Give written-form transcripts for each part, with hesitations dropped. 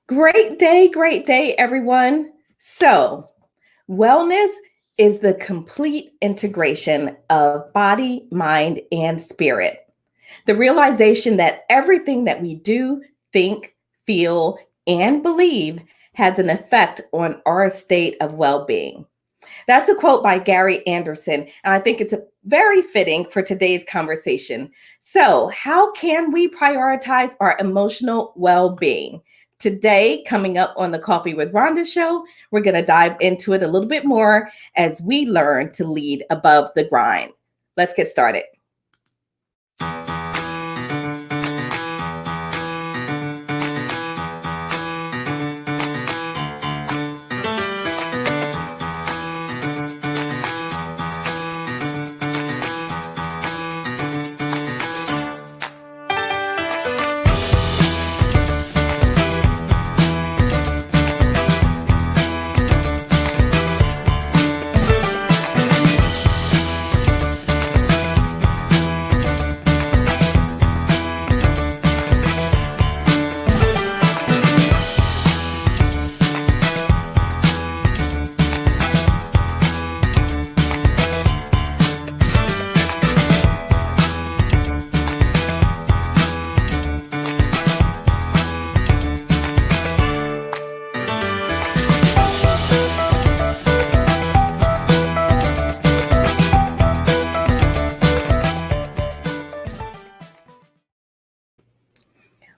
Great day, everyone. So, wellness is the complete integration of body, mind, and spirit. The realization that everything that we do, think, feel, and believe has an effect on our state of well being. That's a quote by Gary Anderson, and I think it's very fitting for today's conversation. So, how can we prioritize our emotional well being? Today, coming up on the Coffee with Rhonda show, we're going to dive into it a little bit more as we learn to lead above the grind. Let's get started.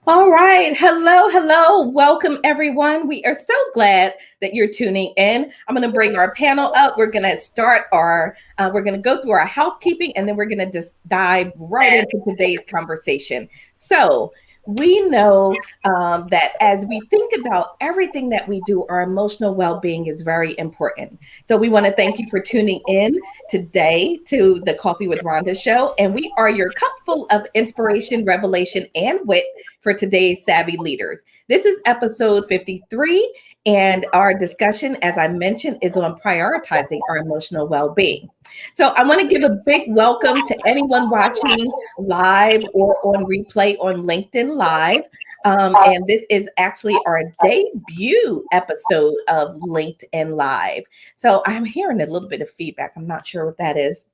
All right. Hello. Welcome, everyone. We are so glad that you're tuning in. I'm going to bring our panel up. We're going to we're going to go through our housekeeping, and then we're going to just dive right into today's conversation. So, we know that as we think about everything that we do, our emotional well-being is very important. So we want to thank you for tuning in today to the Coffee with Rhonda show. And we are your cup full of inspiration, revelation, and wit for today's savvy leaders. This is episode 53. And our discussion, as I mentioned, is on prioritizing our emotional well-being. So I want to give a big welcome to anyone watching live or on replay on LinkedIn Live. And this is actually our debut episode of LinkedIn Live. So I'm hearing a little bit of feedback. I'm not sure what that is.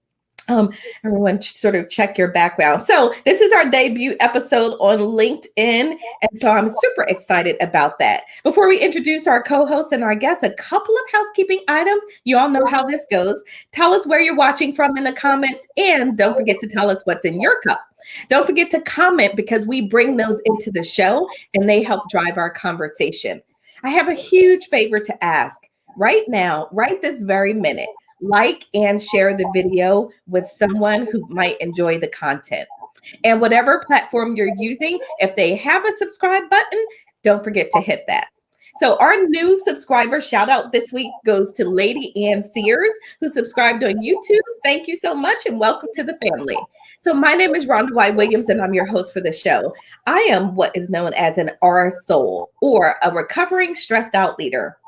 Everyone sort of check your background. So this is our debut episode on LinkedIn. And so I'm super excited about that. Before we introduce our co-hosts and our guests, a couple of housekeeping items. You all know how this goes. Tell us where you're watching from in the comments. And don't forget to tell us what's in your cup. Don't forget to comment because we bring those into the show and they help drive our conversation. I have a huge favor to ask right now, right this very minute. Like and share the video with someone who might enjoy the content. And whatever platform you're using, if they have a subscribe button, don't forget to hit that. So our new subscriber shout out this week goes to Lady Ann Sears, who subscribed on YouTube. Thank you so much and welcome to the family. So my name is Rhonda Y. Williams and I'm your host for the show. I am what is known as an R soul or a recovering stressed out leader.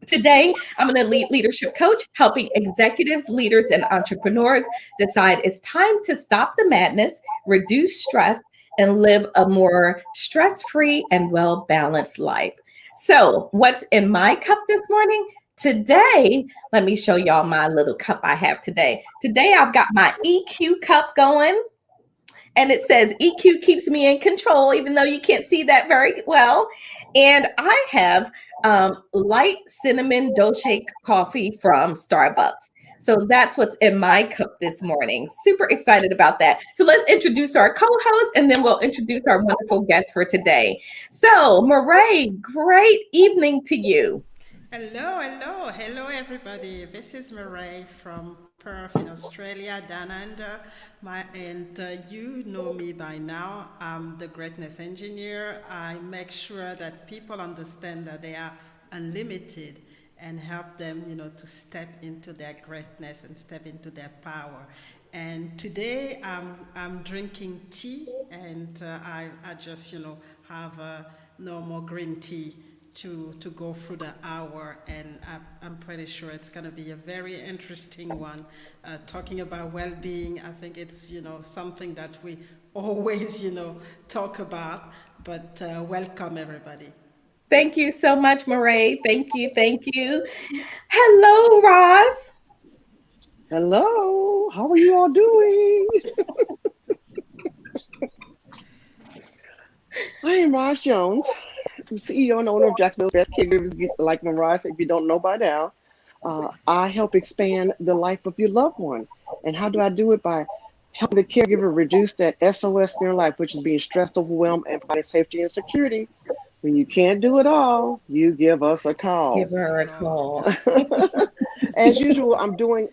Today, I'm an elite leadership coach helping executives, leaders, and entrepreneurs decide it's time to stop the madness, reduce stress, and live a more stress-free and well-balanced life. So, what's in my cup this morning? Today, let me show y'all my little cup I have today. Today, I've got my EQ cup going. And it says EQ keeps me in control, even though you can't see that very well. And I have light cinnamon dolce coffee from Starbucks. So that's what's in my cup this morning. Super excited about that. So let's introduce our co-host and then we'll introduce our wonderful guest for today. So Mireille, great evening to you. Hello, everybody. This is Mireille from Perth in Australia, down under. You know me by now. I'm the greatness engineer. I make sure that people understand that they are unlimited and help them, to step into their greatness and step into their power. And today I'm drinking tea, and I just, have a normal green tea to go through the hour, and I'm pretty sure it's going to be a very interesting one. Talking about well-being, I think it's something that we always talk about. But welcome everybody. Thank you so much, Mireille. Thank you. Thank you. Hello, Roz. Hello, how are you all doing? I am Roz Jones. I'm CEO and owner of Jacksonville's Best Caregivers. Like Mariah said, if you don't know by now, I help expand the life of your loved one. And how do I do it? By helping the caregiver reduce that SOS in their life, which is being stressed, overwhelmed, and providing safety and security. When you can't do it all, you give us a Give call. her a Call. call. As usual, I'm doing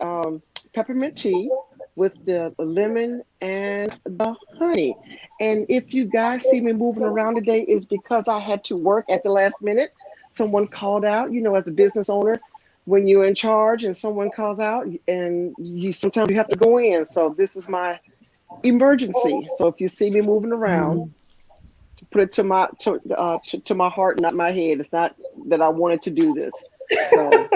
peppermint tea with the lemon and the honey. And if you guys see me moving around today, it's because I had to work at the last minute. Someone called out, as a business owner, when you're in charge and someone calls out, and you sometimes you have to go in. So this is my emergency. So if you see me moving around, put it to my heart, not my head. It's not that I wanted to do this. So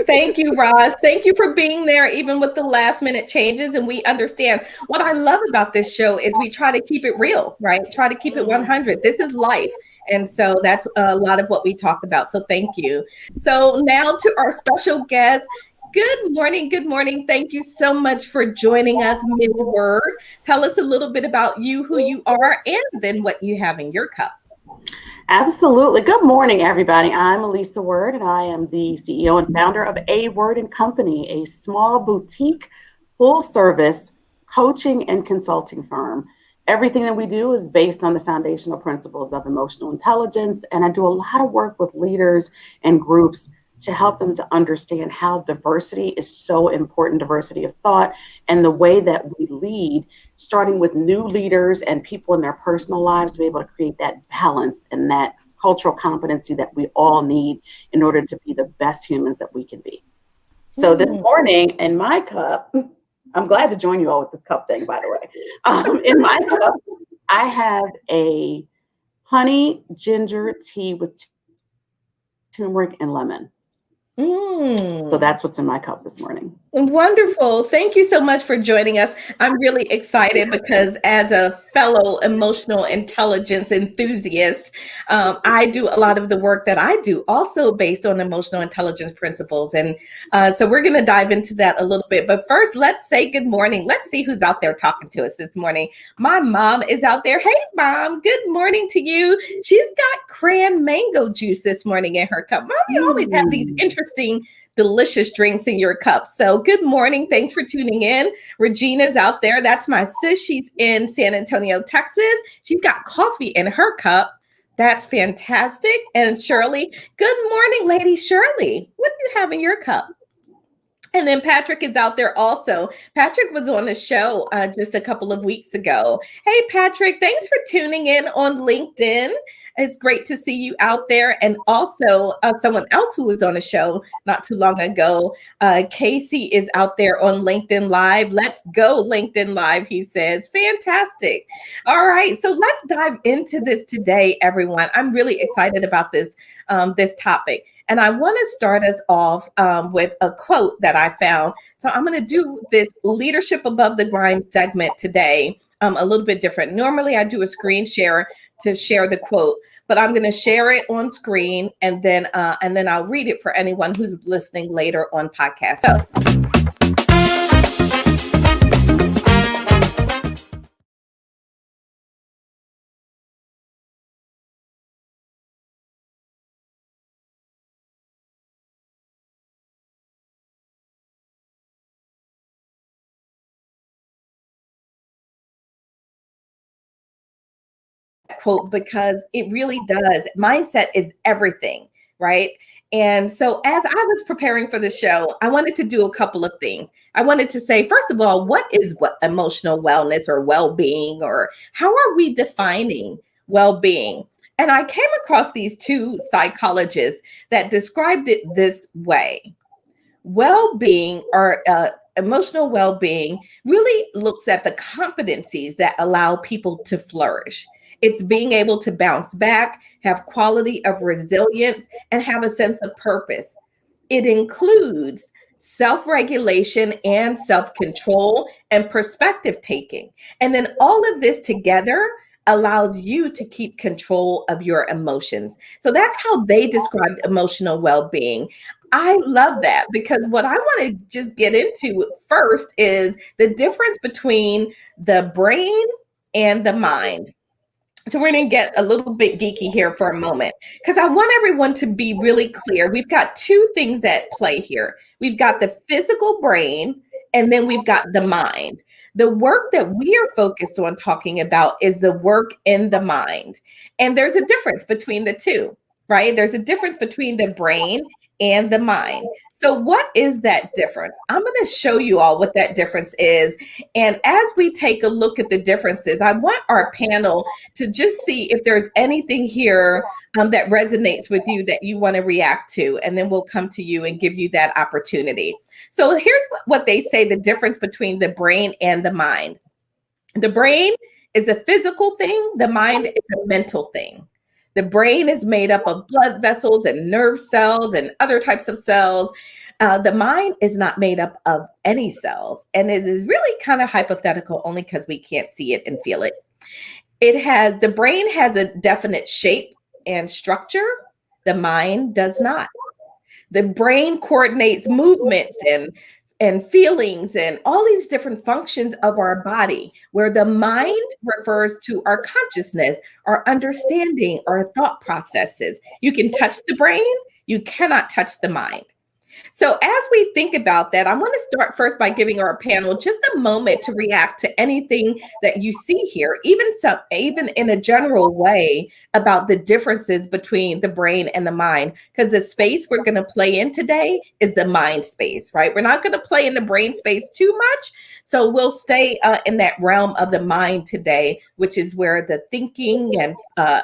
Thank you, Roz. Thank you for being there, even with the last minute changes. And we understand. What I love about this show is we try to keep it real, right? Try to keep it 100. This is life. And so that's a lot of what we talk about. So thank you. So now to our special guest. Good morning. Good morning. Thank you so much for joining us, Ms. Word. Tell us a little bit about you, who you are, and then what you have in your cup. Absolutely. Good morning, everybody. I'm Aleasa Word, and I am the CEO and founder of A Word and Company, a small boutique, full-service coaching and consulting firm. Everything that we do is based on the foundational principles of emotional intelligence, and I do a lot of work with leaders and groups to help them to understand how diversity is so important, diversity of thought, and the way that we lead, starting with new leaders and people in their personal lives, to be able to create that balance and that cultural competency that we all need in order to be the best humans that we can be. So this morning in my cup, I'm glad to join you all with this cup thing, by the way. In my cup, I have a honey ginger tea with turmeric and lemon. So that's what's in my cup this morning. Wonderful. Thank you so much for joining us. I'm really excited because as a fellow emotional intelligence enthusiast, I do a lot of the work that I do also based on emotional intelligence principles. And so we're going to dive into that a little bit. But first, let's say good morning. Let's see who's out there talking to us this morning. My mom is out there. Hey, Mom. Good morning to you. She's got cran mango juice this morning in her cup. Mom, you always have these interesting delicious drinks in your cup. So good morning. Thanks for tuning in. Regina's out there. That's my sis. She's in San Antonio, Texas. She's got coffee in her cup. That's fantastic. And Shirley, good morning, Lady Shirley. What do you have in your cup? And then Patrick is out there also. Patrick was on the show just a couple of weeks ago. Hey, Patrick, thanks for tuning in on LinkedIn. It's great to see you out there. And also someone else who was on the show not too long ago, Casey is out there on LinkedIn Live. Let's go LinkedIn Live, he says. Fantastic. All right, so let's dive into this today, everyone. I'm really excited about this topic. And I want to start us off with a quote that I found. So I'm going to do this leadership above the grind segment today a little bit different. Normally I do a screen share to share the quote, but I'm going to share it on screen and then I'll read it for anyone who's listening later on podcast. So, quote, because it really does. Mindset is everything, right? And so as I was preparing for the show, I wanted to do a couple of things. I wanted to say, first of all, what is emotional wellness or well-being, or how are we defining well-being? And I came across these two psychologists that described it this way. Well-being or emotional well-being really looks at the competencies that allow people to flourish. It's being able to bounce back, have quality of resilience, and have a sense of purpose. It includes self-regulation and self-control and perspective taking. And then all of this together allows you to keep control of your emotions. So that's how they described emotional well-being. I love that, because what I want to just get into first is the difference between the brain and the mind. So we're going to get a little bit geeky here for a moment, because I want everyone to be really clear. We've got two things at play here. We've got the physical brain, and then we've got the mind. The work that we are focused on talking about is the work in the mind. And there's a difference between the two, right? There's a difference between the brain and the mind. So what is that difference? I'm going to show you all what that difference is. And as we take a look at the differences, I want our panel to just see if there's anything here that resonates with you that you want to react to. And then we'll come to you and give you that opportunity. So here's what they say, the difference between the brain and the mind. The brain is a physical thing. The mind is a mental thing. The brain is made up of blood vessels and nerve cells and other types of cells. The mind is not made up of any cells. And it is really kind of hypothetical only because we can't see it and feel it. The brain has a definite shape and structure. The mind does not. The brain coordinates movements and feelings and all these different functions of our body, where the mind refers to our consciousness, our understanding, our thought processes. You can touch the brain, you cannot touch the mind. So as we think about that, I want to start first by giving our panel just a moment to react to anything that you see here, even in a general way, about the differences between the brain and the mind, because the space we're going to play in today is the mind space, right? We're not going to play in the brain space too much. So we'll stay in that realm of the mind today, which is where the thinking and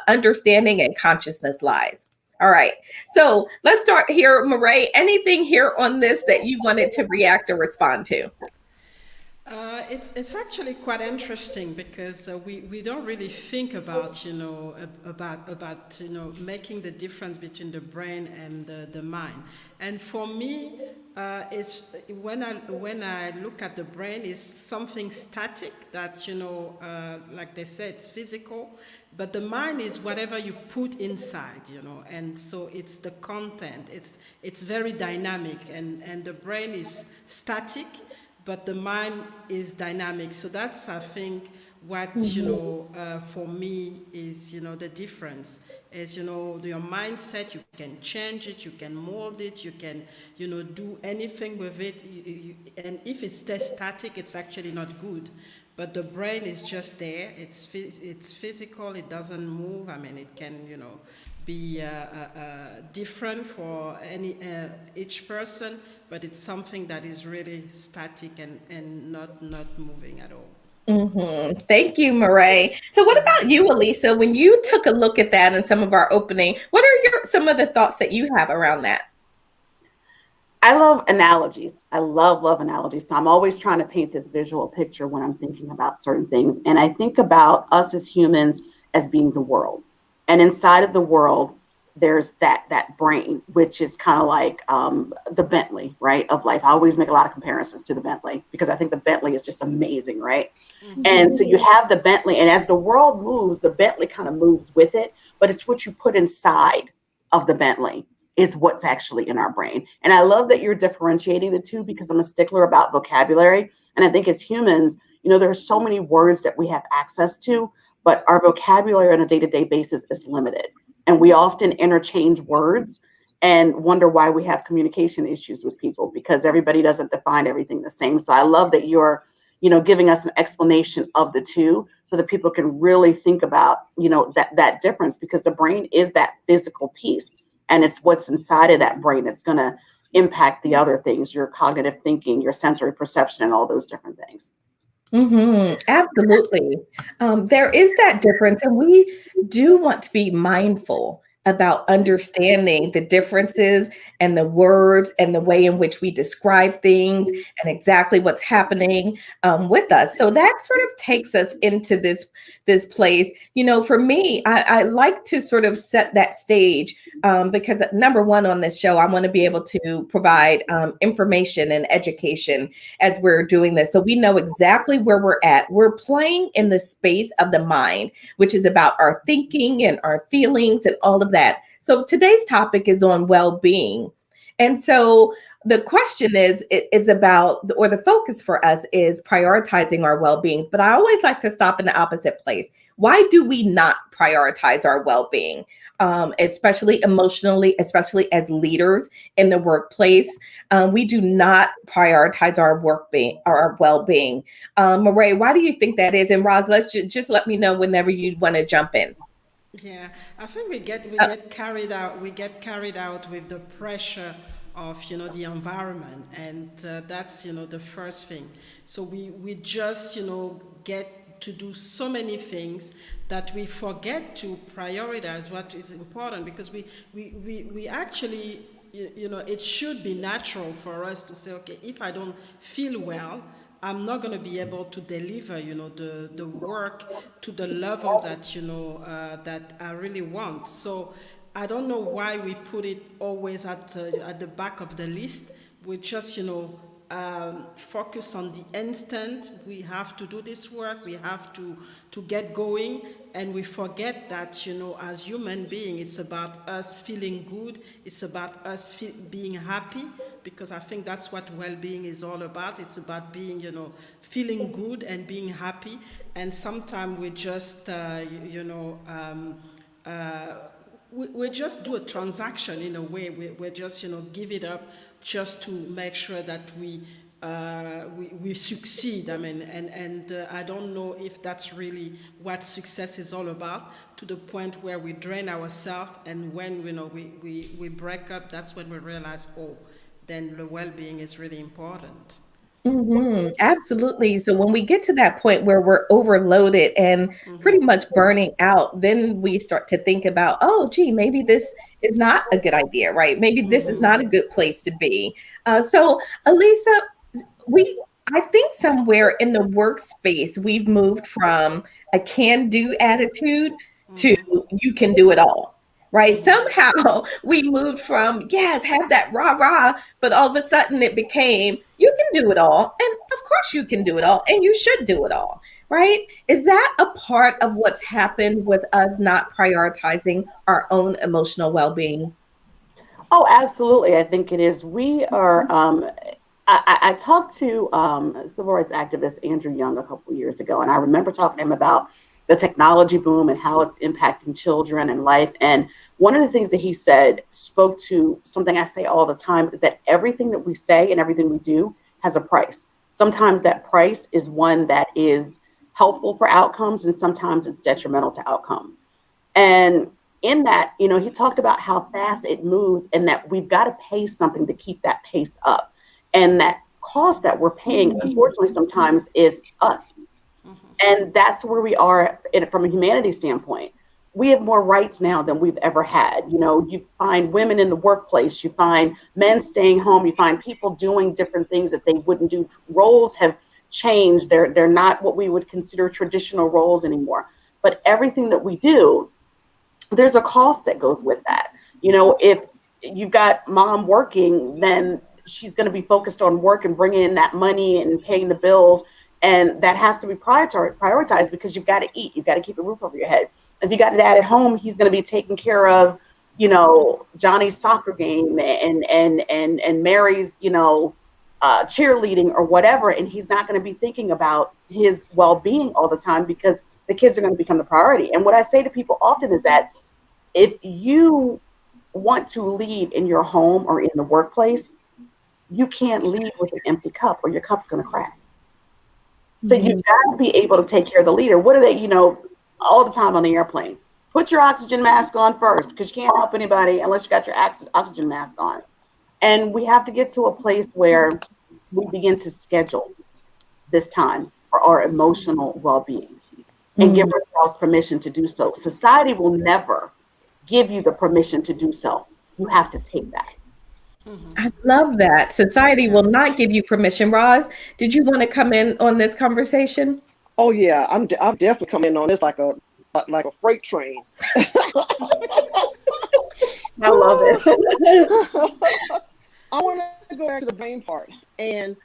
understanding and consciousness lies. All right. So let's start here. Mireille, anything here on this that you wanted to react or respond to? It's actually quite interesting, because we don't really think about making the difference between the brain and the mind. And for me, it's when I look at the brain, it's something static that like they say, it's physical. But the mind is whatever you put inside, and so it's the content. It's very dynamic, and the brain is static, but the mind is dynamic. So that's, I think, what for me is the difference is your mindset. You can change it, you can mold it, you can do anything with it. And if it's static, it's actually not good. But the brain is just there. It's physical. It doesn't move. I mean, it can be different for each person, but it's something that is really static and not moving at all. Mm-hmm. Thank you, Mireille. So what about you, Aleasa? When you took a look at that in some of our opening, what are some of the thoughts that you have around that? I love analogies. I love analogies. So I'm always trying to paint this visual picture when I'm thinking about certain things. And I think about us as humans as being the world. And inside of the world, there's that brain, which is kind of like the Bentley, right, of life. I always make a lot of comparisons to the Bentley because I think the Bentley is just amazing, right? Mm-hmm. And so you have the Bentley, and as the world moves, the Bentley kind of moves with it, but it's what you put inside of the Bentley is what's actually in our brain. And I love that you're differentiating the two, because I'm a stickler about vocabulary. And I think as humans, there are so many words that we have access to, but our vocabulary on a day-to-day basis is limited. And we often interchange words and wonder why we have communication issues with people, because everybody doesn't define everything the same. So I love that you're, giving us an explanation of the two so that people can really think about, that difference, because the brain is that physical piece. And it's what's inside of that brain that's going to impact the other things, your cognitive thinking, your sensory perception, and all those different things. Mm-hmm. Absolutely. There is that difference. And we do want to be mindful about understanding the differences and the words and the way in which we describe things and exactly what's happening with us. So that sort of takes us into this place. For me, I like to sort of set that stage because number one on this show, I want to be able to provide information and education as we're doing this. So we know exactly where we're at. We're playing in the space of the mind, which is about our thinking and our feelings and all of that. So today's topic is on well-being. And so the question is about, or the focus for us is prioritizing our well-being. But I always like to stop in the opposite place. Why do we not prioritize our well-being? Especially emotionally, especially as leaders in the workplace, we do not prioritize our our well-being. Mireille, why do you think that is? And Roz, let's just let me know whenever you want to jump in. Yeah, I think we get carried out. We get carried out with the pressure of the environment, and that's the first thing. So we just get to do so many things that we forget to prioritize what is important, because we actually it should be natural for us to say, okay, if I don't feel well, I'm not going to be able to deliver, the work to the level that, that I really want. So I don't know why we put it always at the back of the list. We just, focus on the instant. We have to do this work. We have to get going. And we forget that, as human beings, it's about us feeling good. It's about us being happy, because I think that's what well-being is all about. It's about being, feeling good and being happy. And sometimes we just, we just do a transaction in a way. We just, give it up just to make sure that we succeed. I mean, and I don't know if that's really what success is all about, to the point where we drain ourselves, and when we break up, that's when we realize, oh, then the well-being is really important. Mm-hmm, absolutely. So when we get to that point where we're overloaded and pretty much burning out, then we start to think about, oh, gee, maybe this is not a good idea, right? Maybe this is not a good place to be. So, Aleasa, I think somewhere in the workspace, we've moved from a can-do attitude to you can do it all. Right. Somehow we moved from, yes, have that rah rah, but all of a sudden it became, you can do it all. And of course you can do it all, and you should do it all. Right. Is that a part of what's happened with us not prioritizing our own emotional well-being? Oh, absolutely. I think it is. We are, I talked to civil rights activist Andrew Young a couple of years ago, and I remember talking to him about the technology boom and how it's impacting children and life. And one of the things that he said spoke to something I say all the time, is that everything that we say and everything we do has a price. Sometimes that price is one that is helpful for outcomes, and sometimes it's detrimental to outcomes. And in that, he talked about how fast it moves, and that we've got to pay something to keep that pace up. And that cost that we're paying, unfortunately, sometimes is us. And that's where we are from a humanity standpoint. We have more rights now than we've ever had. You find women in the workplace, you find men staying home, you find people doing different things that they wouldn't do. Roles have changed. They're not what we would consider traditional roles anymore. But everything that we do, there's a cost that goes with that. If you've got mom working, then she's going to be focused on work and bringing in that money and paying the bills. And that has to be prioritized, because you've got to eat. You've got to keep a roof over your head. If you got a dad at home, he's going to be taking care of, Johnny's soccer game and Mary's, cheerleading or whatever. And he's not going to be thinking about his well-being all the time, because the kids are going to become the priority. And what I say to people often is that if you want to lead in your home or in the workplace, you can't lead with an empty cup, or your cup's going to crack. So you've got to be able to take care of the leader. What are they, all the time on the airplane? Put your oxygen mask on first, because you can't help anybody unless you got your oxygen mask on. And we have to get to a place where we begin to schedule this time for our emotional well-being and give ourselves permission to do so. Society will never give you the permission to do so. You have to take that. I love that. Society will not give you permission. Roz, did you want to come in on this conversation? Oh yeah, I'm definitely coming on this like a freight train. I love it. I want to go back to the brain part. And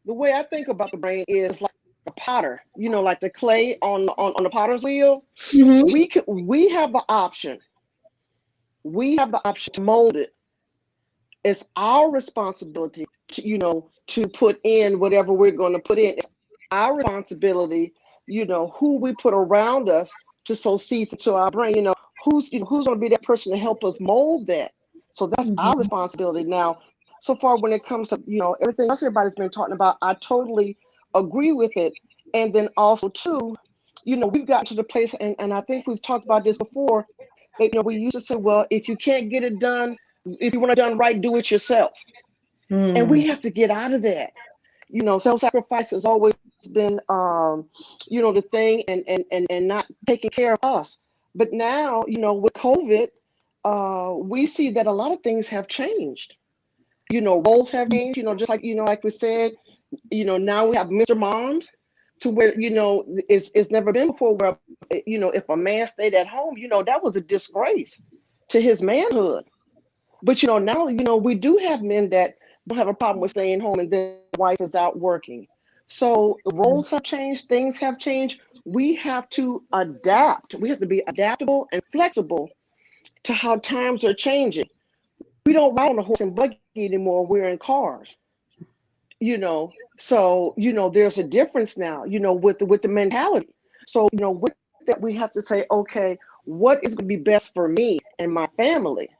the way I think about the brain is like a potter, like the clay on the potter's wheel. Mhm. We have the option. We have the option to mold it. It's our responsibility to put in whatever we're going to put in. It's our responsibility, who we put around us to sow seeds into our brain. Who's going to be that person to help us mold that. So that's our Mhm. responsibility. Now, so far when it comes to everything else everybody's been talking about, I totally agree with it. And then also too, we've gotten to the place, and I think we've talked about this before, that we used to say, well, if you can't get it done, if you want it done right, do it yourself. And we Mm. have to get out of that. Self-sacrifice has always been the thing, and not taking care of us. But now, with COVID, we see that a lot of things have changed. Roles have changed, just like we said, now we have Mr. Moms, to where, it's never been before where, if a man stayed at home, that was a disgrace to his manhood. But now, we do have men that don't have a problem with staying home, and then the wife is out working. So roles have changed, things have changed. We have to adapt. We have to be adaptable and flexible to how times are changing. We don't ride on a horse and buggy anymore. We're in cars. So there's a difference now, with the mentality. So with that, we have to say, okay, what is going to be best for me and my family?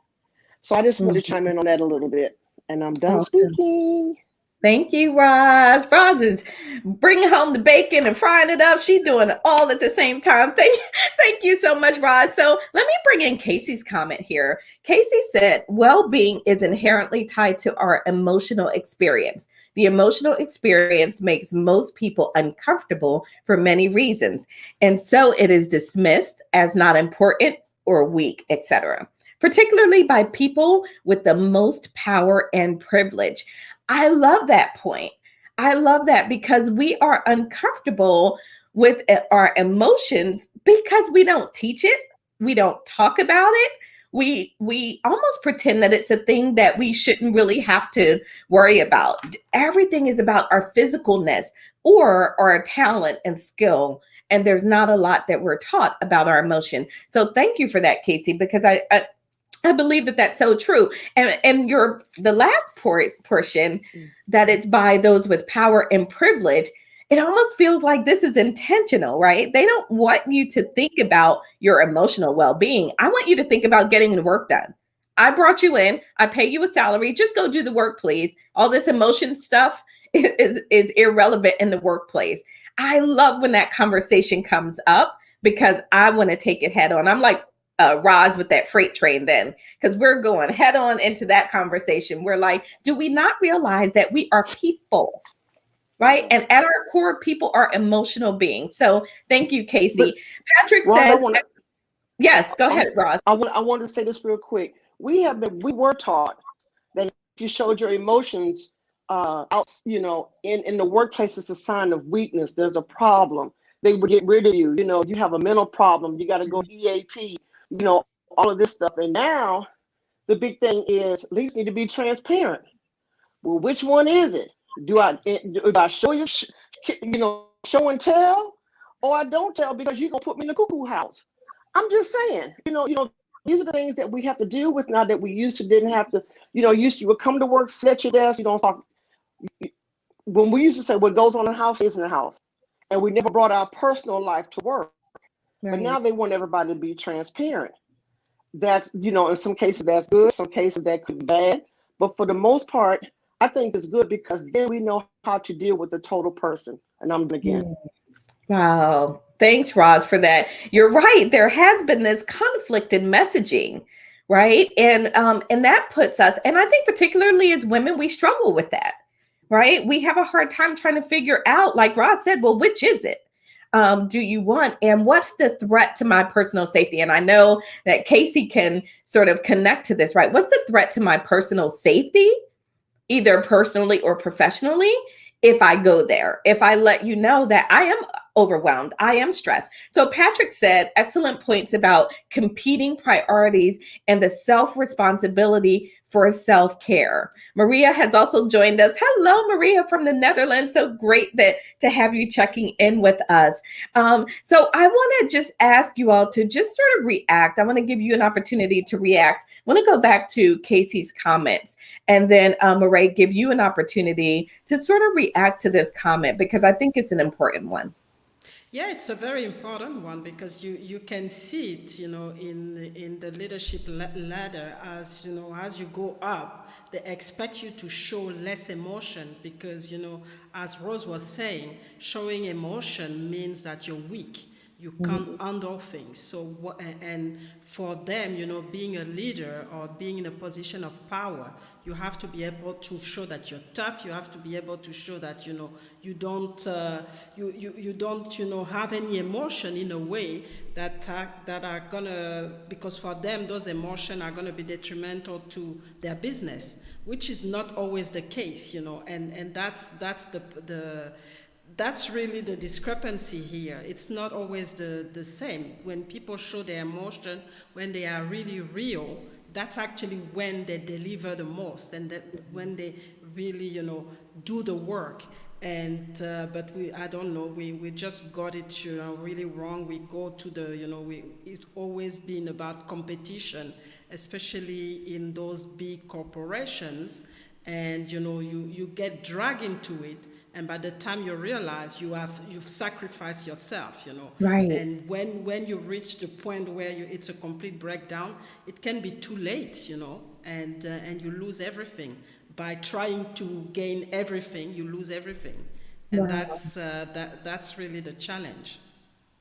So I just want to Mhm. chime in on that a little bit, and I'm done Awesome. speaking. Thank you, Roz. Roz is bringing home the bacon and frying it up. She's doing it all at the same time. Thank you so much, Roz. So let me bring in Casey's comment here. Casey said, well-being is inherently tied to our emotional experience. The emotional experience makes most people uncomfortable for many reasons. And so it is dismissed as not important or weak, etc., particularly by people with the most power and privilege. I love that point. I love that because we are uncomfortable with our emotions because we don't teach it. We don't talk about it. We almost pretend that it's a thing that we shouldn't really have to worry about. Everything is about our physicalness or our talent and skill. And there's not a lot that we're taught about our emotion. So thank you for that, Casey, because I believe that that's so true. And the last portion, that it's by those with power and privilege, it almost feels like this is intentional, right? They don't want you to think about your emotional well-being. I want you to think about getting the work done. I brought you in, I pay you a salary, just go do the work, please. All this emotion stuff is irrelevant in the workplace. I love when that conversation comes up because I want to take it head on. I'm like, Roz with that freight train then, because we're going head on into that conversation. We're like, do we not realize that we are people, right? And at our core, people are emotional beings. So thank you, But Casey. Patrick Ron, says, yes, go I'm, ahead, Roz. I want to say this real quick. We were taught that if you showed your emotions, out, in the workplace, it's a sign of weakness. There's a problem. They would get rid of you. You have a mental problem. You got to go EAP. All of this stuff. And now the big thing is leaders need to be transparent. Well, which one is it? Do I show you, show and tell, or I don't tell because you're gonna put me in the cuckoo house? I'm just saying, these are the things that we have to deal with now that we used to didn't have to. Used to you would come to work, sit at your desk, you don't talk. When we used to say what goes on in the house is in the house, and we never brought our personal life to work. But Right. now they want everybody to be transparent. That's, in some cases that's good, some cases that could be bad. But for the most part, I think it's good because then we know how to deal with the total person. And I'm again. Wow. Thanks, Roz, for that. You're right. There has been this conflicted messaging, right? And that puts us, and I think particularly as women, we struggle with that, right? We have a hard time trying to figure out, like Roz said, well, which is it? Do you want, and what's the threat to my personal safety? And I know that Casey can sort of connect to this, right? What's the threat to my personal safety, either personally or professionally? if I go there, if I let you know that I am overwhelmed, I am stressed. So Patrick said excellent points about competing priorities and the self-responsibility for self-care. Maria has also joined us. Hello, Maria from the Netherlands. So great to have you checking in with us. So I want to just ask you all to just sort of react. I want to give you an opportunity to react. I want to go back to Casey's comments and then Mireille, give you an opportunity to sort of react to this comment because I think it's an important one. Yeah, it's a very important one because you can see it, in the leadership ladder. As you know, as you go up, they expect you to show less emotions because, as Rose was saying, showing emotion means that you're weak. You can't handle things. So, and for them, being a leader or being in a position of power, you have to be able to show that you're tough. You have to be able to show that you don't have any emotion in a way that are gonna, because for them those emotions are gonna be detrimental to their business, which is not always the case, and that's really the discrepancy here. It's not always the same. When people show their emotion, when they are really real, that's actually when they deliver the most, and that when they really, do the work. And but I don't know, we just got it, really wrong. We go to it's always been about competition, especially in those big corporations, and you get dragged into it. And by the time you realize you've sacrificed yourself, Right. And when you reach the point where it's a complete breakdown, it can be too late, and you lose everything. By trying to gain everything, you lose everything, and Wow. that's really the challenge.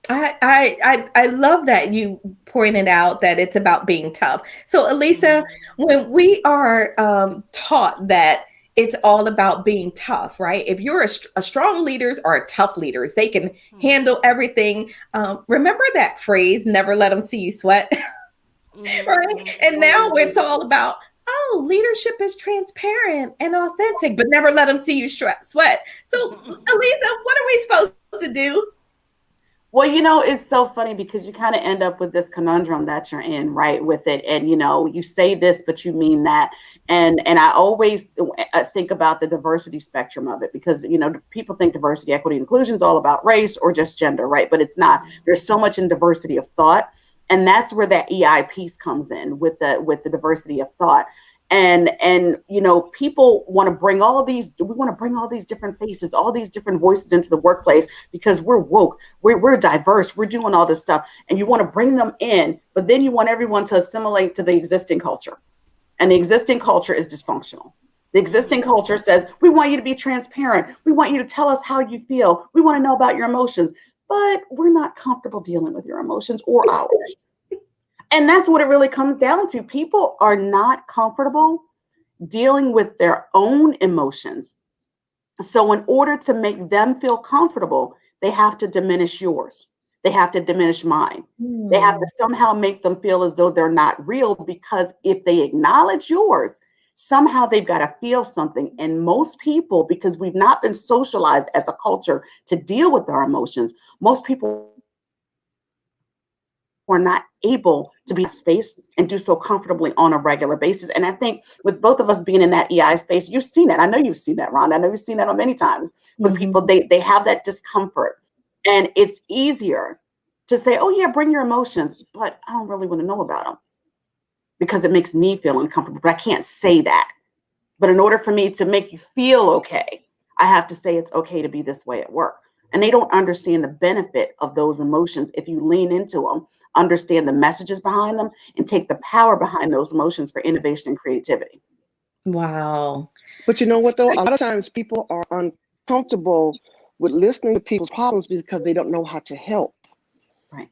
I love that you pointed out that it's about being tough. So, Aleasa, when we are taught that it's all about being tough, right? If you're a strong leaders are tough leaders, they can handle everything. Remember that phrase, never let them see you sweat, right? And now it's all about, oh, leadership is transparent and authentic, but never let them see you sweat. So, Aleasa, what are we supposed to do? Well, it's so funny because you kind of end up with this conundrum that you're in, right, with it. And, you say this, but you mean that. And I always think about the diversity spectrum of it because, people think diversity, equity, inclusion is all about race or just gender, right? But it's not. There's so much in diversity of thought. And that's where that EI piece comes in with the diversity of thought. And people want to bring we want to bring all these different faces, all these different voices into the workplace because we're woke, we're diverse, we're doing all this stuff. And you want to bring them in, but then you want everyone to assimilate to the existing culture. And the existing culture is dysfunctional. The existing culture says, we want you to be transparent. We want you to tell us how you feel. We want to know about your emotions, but we're not comfortable dealing with your emotions or ours. And that's what it really comes down to. People are not comfortable dealing with their own emotions. So in order to make them feel comfortable, they have to diminish yours. They have to diminish mine. They have to somehow make them feel as though they're not real, because if they acknowledge yours, somehow they've got to feel something. And most people, because we've not been socialized as a culture to deal with our emotions, most people are not able to be in space and do so comfortably on a regular basis. And I think with both of us being in that EI space, you've seen that. I know you've seen that, Rhonda. I know you've seen that on many times when people, they have that discomfort. And it's easier to say, oh yeah, bring your emotions, but I don't really want to know about them because it makes me feel uncomfortable, but I can't say that. But in order for me to make you feel okay, I have to say it's okay to be this way at work. And they don't understand the benefit of those emotions if you lean into them, understand the messages behind them, and take the power behind those emotions for innovation and creativity. Wow. But you know what, though? A lot of times people are uncomfortable with listening to people's problems because they don't know how to help. Right.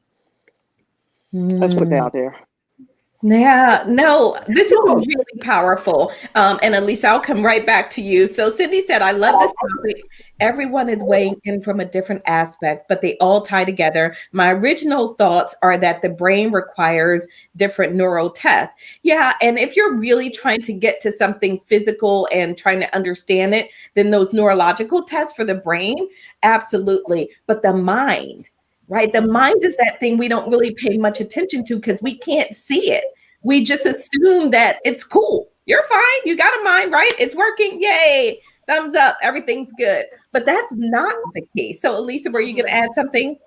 Let's put that out there. Yeah, no, this is really powerful. And Aleasa, I'll come right back to you. So Cindy said, I love this topic. Everyone is weighing in from a different aspect, but they all tie together. My original thoughts are that the brain requires different neural tests. Yeah, and if you're really trying to get to something physical and trying to understand it, then those neurological tests for the brain, absolutely. But the mind, right? The mind is that thing we don't really pay much attention to because we can't see it. We just assume that it's cool. You're fine. You got a mind, right? It's working. Yay. Thumbs up. Everything's good. But that's not the case. So, Aleasa, were you going to add something?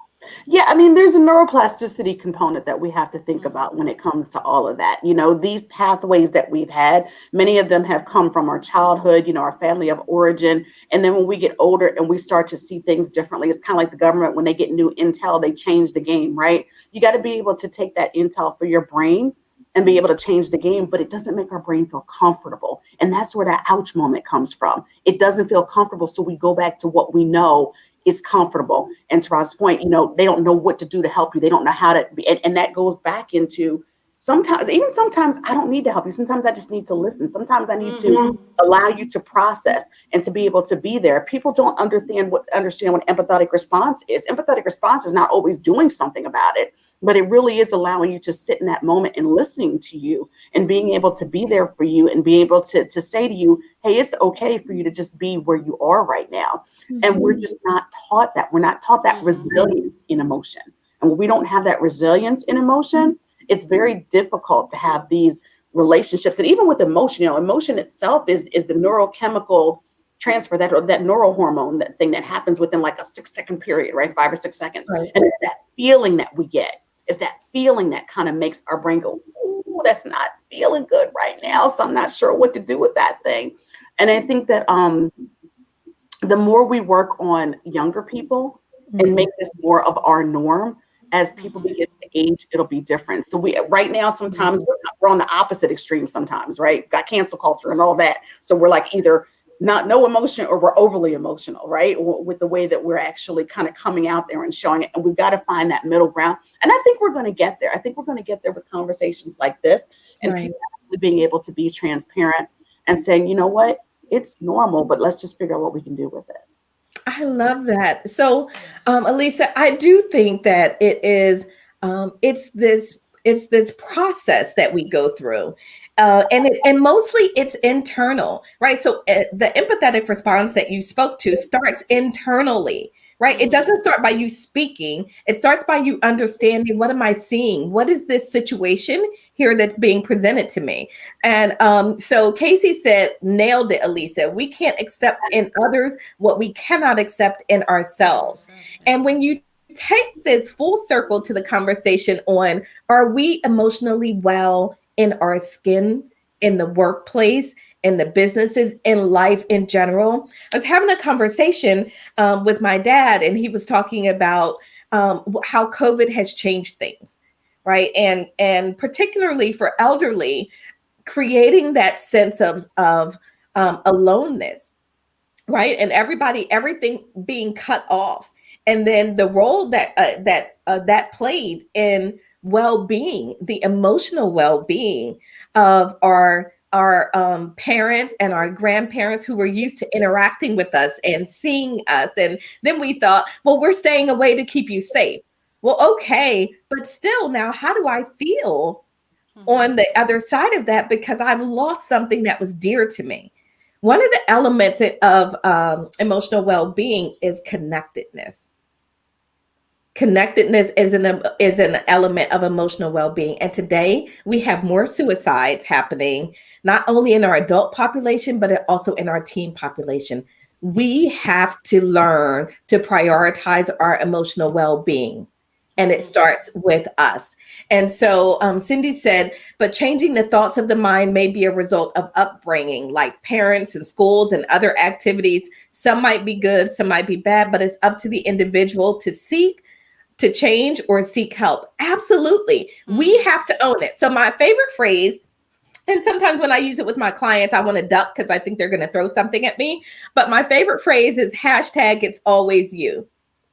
Yeah, I mean, there's a neuroplasticity component that we have to think about when it comes to all of that. You know, these pathways that we've had, many of them have come from our childhood, you know, our family of origin. And then when we get older and we start to see things differently, it's kind of like the government, when they get new intel, they change the game, right? You got to be able to take that intel for your brain and be able to change the game, but it doesn't make our brain feel comfortable. And that's where that ouch moment comes from. It doesn't feel comfortable. So we go back to what we know is comfortable. And to Rob's point, you know, they don't know what to do to help you. They don't know how to be. And that goes back into sometimes I don't need to help you. Sometimes I just need to listen. Sometimes I need to allow you to process and to be able to be there. People don't understand what empathetic response is. Empathetic response is not always doing something about it, but it really is allowing you to sit in that moment and listening to you and being able to be there for you and be able to say to you, hey, it's okay for you to just be where you are right now. And we're just not taught that. We're not taught that resilience in emotion. And when we don't have that resilience in emotion, it's very difficult to have these relationships. And even with emotion, you know, emotion itself is the neurochemical transfer, that neural hormone, that thing that happens within like a 6-second period, right? 5 or 6 seconds. Right. And it's that feeling that we get. It's that feeling that kind of makes our brain go, ooh, that's not feeling good right now. So I'm not sure what to do with that thing. And I think that the more we work on younger people and make this more of our norm, as people begin to age, it'll be different. So right now, sometimes we're on the opposite extreme sometimes, right? Got cancel culture and all that. So we're like either no emotion or we're overly emotional, right? With the way that we're actually kind of coming out there and showing it. And we've got to find that middle ground. And I think we're going to get there. I think we're going to get there with conversations like this and people actually being able to be transparent and saying, you know what, it's normal, but let's just figure out what we can do with it. I love that. So, Aleasa, I do think that it is, it's this process that we go through. And mostly it's internal, right? So the empathetic response that you spoke to starts internally, right? It doesn't start by you speaking. It starts by you understanding, what am I seeing? What is this situation here that's being presented to me? And so Casey said, nailed it, Aleasa. We can't accept in others what we cannot accept in ourselves. And when you take this full circle to the conversation on, are we emotionally well in our skin, in the workplace, in the businesses, in life in general? I was having a conversation with my dad, and he was talking about how COVID has changed things, right? And particularly for elderly, creating that sense of aloneness, right? And everything being cut off, and then the role that played in well-being, the emotional well-being of our parents and our grandparents who were used to interacting with us and seeing us. And then we thought, well, we're staying away to keep you safe. Well, okay, but still, now how do I feel on the other side of that? Because I've lost something that was dear to me. One of the elements of emotional well-being is connectedness. Connectedness is an element of emotional well-being. And today we have more suicides happening, not only in our adult population, but also in our teen population. We have to learn to prioritize our emotional well-being. And it starts with us. And so Cindy said, but changing the thoughts of the mind may be a result of upbringing, like parents and schools and other activities. Some might be good, some might be bad, but it's up to the individual to seek, to change, or seek help. Absolutely. We have to own it. So my favorite phrase, and sometimes when I use it with my clients, I want to duck because I think they're going to throw something at me. But my favorite phrase is hashtag it's always you.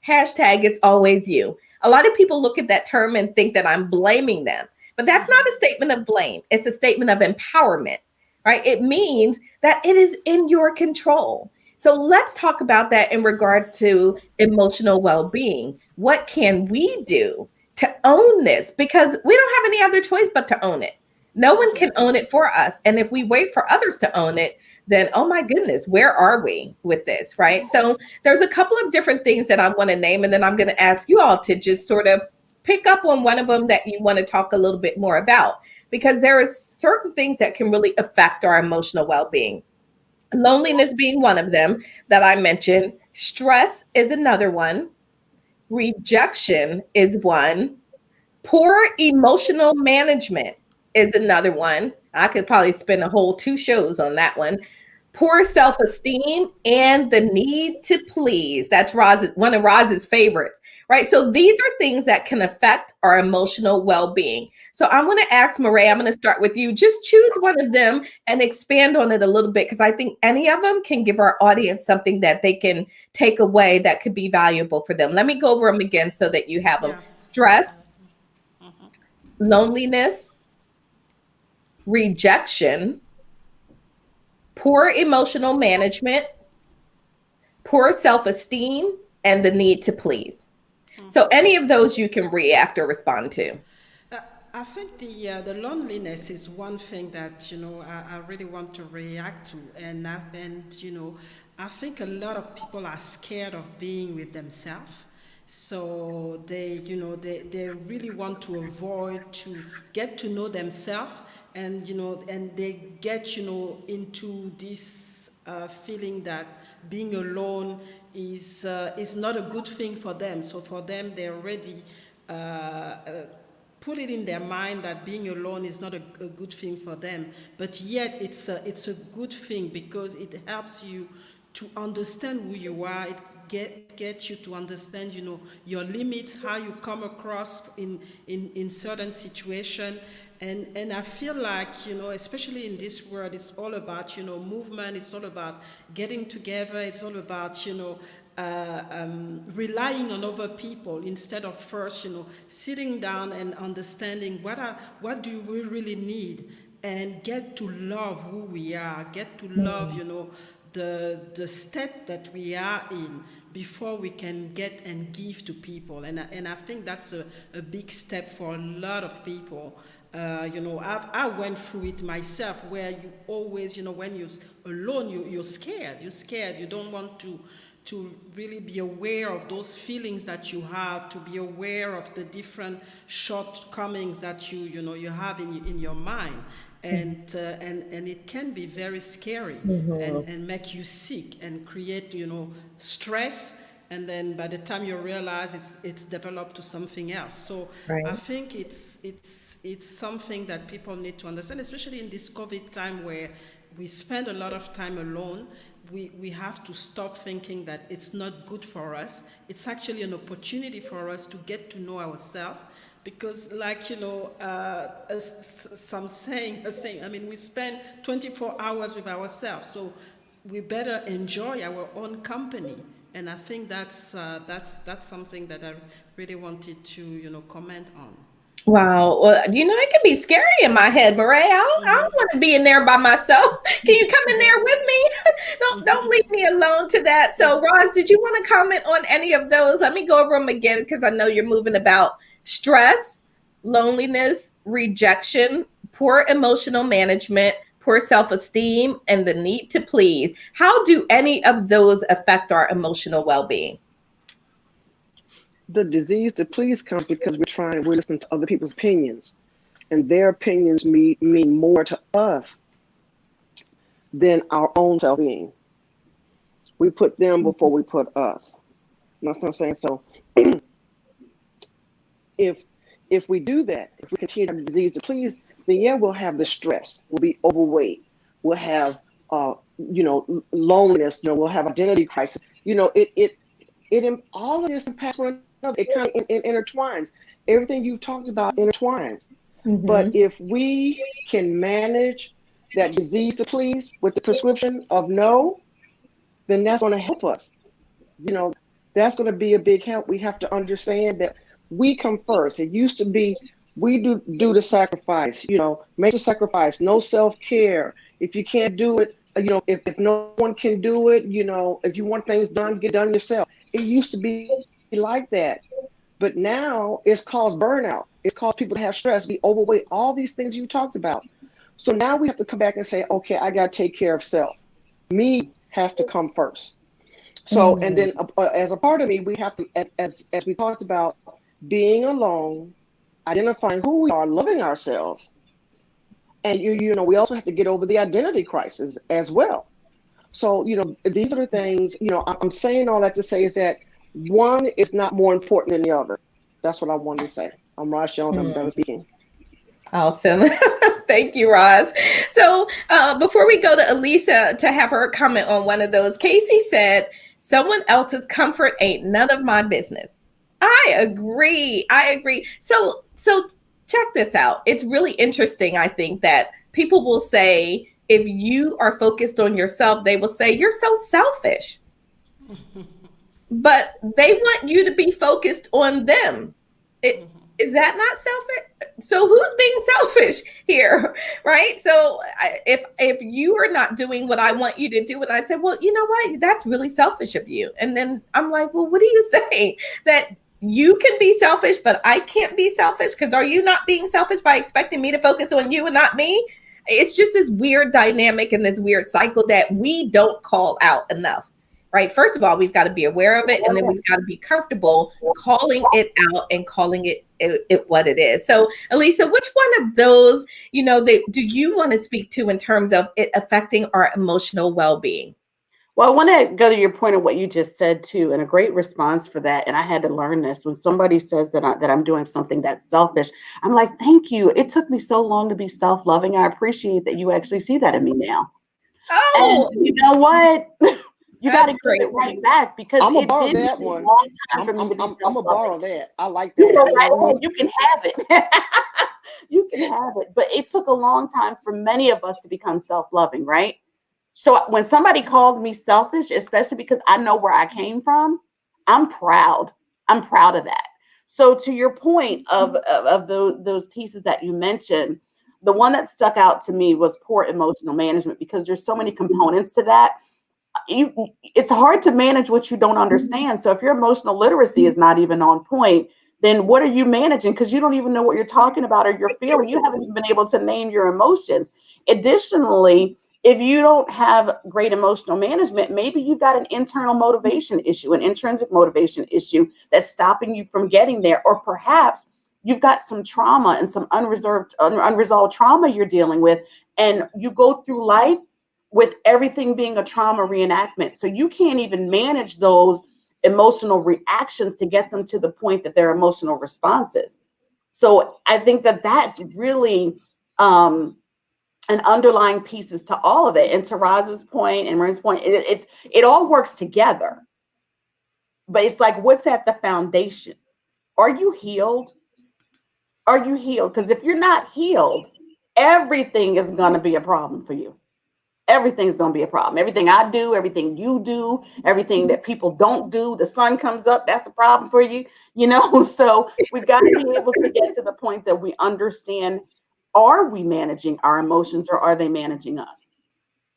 Hashtag it's always you. A lot of people look at that term and think that I'm blaming them. But that's not a statement of blame. It's a statement of empowerment, right? It means that it is in your control. So let's talk about that in regards to emotional well-being. What can we do to own this? Because we don't have any other choice but to own it. No one can own it for us. And if we wait for others to own it, then oh my goodness, where are we with this, right? So there's a couple of different things that I want to name, and then I'm going to ask you all to just sort of pick up on one of them that you want to talk a little bit more about, because there are certain things that can really affect our emotional well-being. Loneliness being one of them that I mentioned. Stress is another one. Rejection is one. Poor emotional management is another one. I could probably spend a whole 2 shows on that one. Poor self-esteem and the need to please. That's one of Roz's favorites, right? So these are things that can affect our emotional well-being. So I'm going to ask Mireille, I'm going to start with you. Just choose one of them and expand on it a little bit, because I think any of them can give our audience something that they can take away that could be valuable for them. Let me go over them again so that you have them. Yeah. Stress, loneliness, rejection, poor emotional management, poor self-esteem, and the need to please. So any of those you can react or respond to. I think the loneliness is one thing that I really want to react to, and I think a lot of people are scared of being with themselves, so they really want to avoid to get to know themselves, and and they get into this feeling that being alone is not a good thing for them. So for them, they already put it in their mind that being alone is not a good thing for them, but yet it's a good thing, because it helps you to understand who you are. It get you to understand your limits, how you come across in certain situation. And I feel like, especially in this world, it's all about, movement. It's all about getting together. It's all about, relying on other people instead of first, sitting down and understanding what do we really need, and get to love who we are, get to love, the state that we are in, before we can get and give to people. And I think that's a big step for a lot of people. I went through it myself, where you always, when you're alone, you're scared. You're scared. You don't want to really be aware of those feelings that you have, to be aware of the different shortcomings that you have in your mind. And it can be very scary, and make you sick and create stress, and then by the time you realize it's developed to something else. So Right. I think it's something that people need to understand, especially in this COVID time where we spend a lot of time alone. We have to stop thinking that it's not good for us. It's actually an opportunity for us to get to know ourselves, because like some saying, I mean, we spend 24 hours with ourselves, so we better enjoy our own company. And I think that's something that I really wanted to comment on. Wow. Well, it can be scary in my head, Mireille. I don't want to be in there by myself. Can you come in there with me? Don't leave me alone to that. So, Roz, did you want to comment on any of those? Let me go over them again, because I know you're moving about stress, loneliness, rejection, poor emotional management, poor self-esteem, and the need to please. How do any of those affect our emotional well-being? The disease to please comes because we're listening to other people's opinions, and their opinions mean more to us than our own self-being. We put them before we put us. You know what I'm saying? So if we do that, if we continue to have the disease to please, then yeah, we'll have the stress. We'll be overweight. We'll have loneliness. We'll have identity crisis. All of this impacts one another. It kind of intertwines. Everything you've talked about intertwines. Mm-hmm. But if we can manage that disease to please with the prescription of no, then that's going to help us. That's going to be a big help. We have to understand that we come first. It used to be We do the sacrifice, make the sacrifice, no self-care. If you can't do it, if no one can do it, if you want things done, get done yourself. It used to be like that. But now it's caused burnout. It's caused people to have stress, be overweight, all these things you talked about. So now we have to come back and say, okay, I got to take care of self. Me has to come first. So, and then as a part of me, we have to, as we talked about, being alone, identifying who we are, loving ourselves. And, we also have to get over the identity crisis as well. So, these are the things, I'm saying all that to say is that one is not more important than the other. That's what I wanted to say. I'm Roz Jones. I'm done speaking. Awesome. Thank you, Roz. So before we go to Aleasa to have her comment on one of those, Casey said, someone else's comfort ain't none of my business. I agree. So check this out. It's really interesting, I think, that people will say, if you are focused on yourself, they will say, you're so selfish. But they want you to be focused on them. Is that not selfish? So who's being selfish here, right? So if you are not doing what I want you to do, and I said, well, you know what? That's really selfish of you. And then I'm like, well, what are you saying? That you can be selfish, but I can't be selfish? Because are you not being selfish by expecting me to focus on you and not me? It's just this weird dynamic and this weird cycle that we don't call out enough. Right. First of all, we've got to be aware of it, and then we've got to be comfortable calling it out and calling it what it is. So, Aleasa, which one of those, do you want to speak to in terms of it affecting our emotional well-being? Well, I want to go to your point of what you just said too, and a great response for that. And I had to learn this. When somebody says that I'm doing something that's selfish, I'm like, thank you. It took me so long to be self-loving. I appreciate that you actually see that in me now. Oh, and you know what? You got to give it right back, because I'm it borrow did that take one. a long time I'm for me to be gonna self-loving. borrow that. I like that. You go right ahead. You can have it. You can have it. But it took a long time for many of us to become self-loving, right? So when somebody calls me selfish, especially because I know where I came from, I'm proud. I'm proud of that. So to your point of those pieces that you mentioned, the one that stuck out to me was poor emotional management, because there's so many components to that. It's hard to manage what you don't understand. So if your emotional literacy is not even on point, then what are you managing? Because you don't even know what you're talking about or you're feeling. You haven't even been able to name your emotions. Additionally, if you don't have great emotional management, maybe you've got an internal motivation issue, an intrinsic motivation issue that's stopping you from getting there. Or perhaps you've got some trauma and some unresolved trauma you're dealing with, and you go through life with everything being a trauma reenactment. So you can't even manage those emotional reactions to get them to the point that they're emotional responses. So I think that that's really an underlying pieces to all of it. And to Roz's point and Maria's point, it all works together. But it's like, what's at the foundation? Are you healed? Are you healed? Because if you're not healed, everything is going to be a problem for you. Everything's going to be a problem. Everything I do, everything you do, everything that people don't do, the sun comes up, that's a problem for you, So we've got to be able to get to the point that we understand, are we managing our emotions or are they managing us?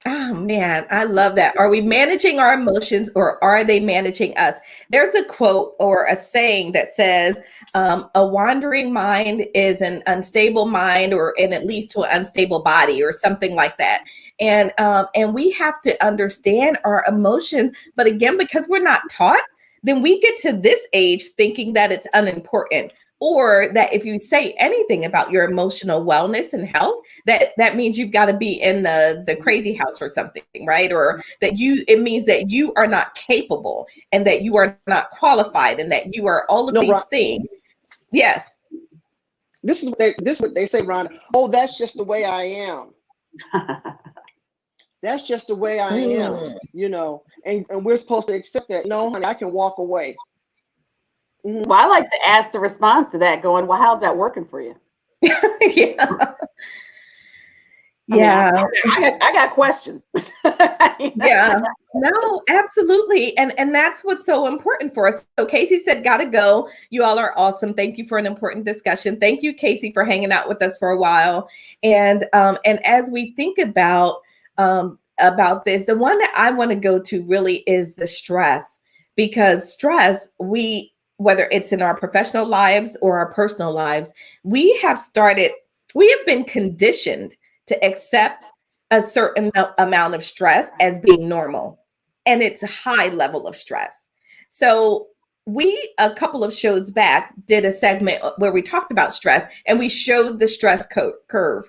Oh man, I love that. Are we managing our emotions or are they managing us? There's a quote or a saying that says, a wandering mind is an unstable mind, and it leads to an unstable body, or something like that. And we have to understand our emotions. But again, because we're not taught, then we get to this age thinking that it's unimportant, or that if you say anything about your emotional wellness and health, that means you've got to be in the crazy house or something, right? Or that it means that you are not capable and that you are not qualified and that you are all of these things. Yes. This is what they say, Rhonda. Oh, that's just the way I am. That's just the way I am, and we're supposed to accept that. No, honey, I can walk away. Well, I like to ask the response to that, going, well, how's that working for you? Yeah. I got questions. Yeah, no, absolutely. And that's what's so important for us. So Casey said, gotta go. You all are awesome. Thank you for an important discussion. Thank you, Casey, for hanging out with us for a while. And as we think about this, the one that I want to go to really is the stress, because stress, whether it's in our professional lives or our personal lives, we have been conditioned to accept a certain amount of stress as being normal, and it's a high level of stress. So we, a couple of shows back, did a segment where we talked about stress, and we showed the stress curve.